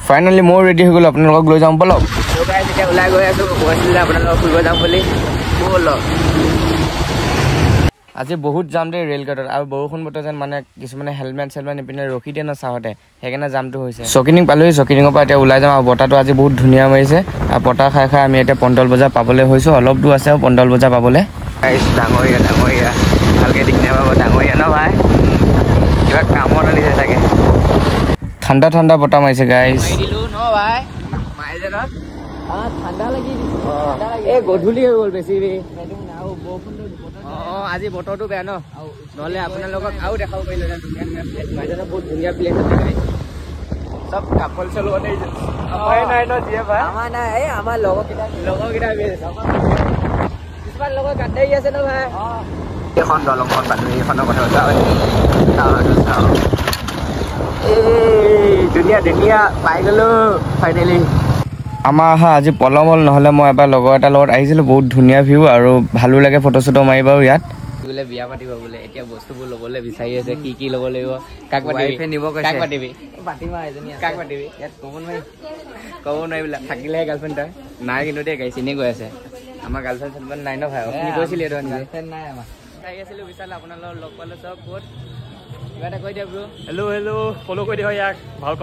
finally মই ready হৈ গ'লো আপোনালোকক লৈ যাম বলক এতিয়া ওলাই গৈ আছো কৈছিলে আপোনালোকক ফুৰিব যাম বুলি বলক আজি বহুত যাম দেই ৰেল গেটত আৰু বৰষুণ বতৰ যেন মানে কিছুমানে হেলমেট নিপিনে ৰখি দিয়ে ন চাহতে সেইকাৰণে জামটো হৈছে চকিনিং পালোহি চকিনিঙৰ পৰা এতিয়া ওলাই যাম আৰু বতাহটো আজি বহুত ধুনীয়া মাৰিছে আৰু বতাহ খাই খাই আমি এতিয়া পণ্ডল বজাৰ পাবলৈ হৈছোঁ অলপ দূৰ আছে আৰু পণ্ডল বজাৰ পাবলৈ ডাঙৰীয়া ভালকৈ দেখি নাপাব ডাঙৰীয়া ন ভাই কিবা কামত আনিছে চাগে ঠাণ্ডা ঠাণ্ডা বতাহ মাৰিছে গাইজ দিলোঁ ন ভাই মাৰিছে ন ঠাণ্ডা লাগি এই গধূলি হৈ গ'ল বেছি আজি বতৰটো বেয়া ন নহ'লে আপোনালোকক আৰু দেখাব পাৰিলোঁ বহুত ধুনীয়া প্লেচ আছে চব কাপল চলোৱাতে নাই ন যিয়ে ভাই আমাৰ নাই এই আমাৰ লগৰকেইটা কিছুমান লগৰ গাঁতাৰি আছে ন ভাই এইখন দলংখন পালোঁ এইখনৰ কথা ধুনীয়া ধুনীয়া পাই গ'লো ফাইনেলি আমাৰ অহা আজি পলম হ'ল নহ'লে মই এবাৰ লগৰ এটাৰ লগত আহিছিলোঁ বহুত ধুনীয়া ভিউ আৰু ভালো লাগে ফটো চটো মাৰিব ইয়াত বোলে বিয়া পাতিব বোলে এতিয়া বস্তুবোৰ ল'বলৈ বিচাৰি আছে কি ল'ব লাগিব কাক পাতিবি নিব কাক পাতিবি পাতিম এজনী কাক পাতিবি ইয়াত ক'ব নোৱাৰি বোলে থাকিলেহে গাৰ্লফ্ৰেণ্ড তই নাই কিন্তু দেই গাড়ী চিনি গৈ আছে আমাৰ গাৰ্লফ্ৰেণ্ড চাৰ্লফ্ৰেণ্ড নাই ন ভাই আপুনি কৈছিলে গাৰ্লফ্ৰেণ্ড নাই আমাৰ চাই আছিলোঁ বিশাল আপোনালোকৰ লগ পালোঁ চব ক'ত কিবা এটা কৈ দিয়া ব্ৰ হেল্ল' ফ'ল' কৰি দিয়ক ইয়াক ভাল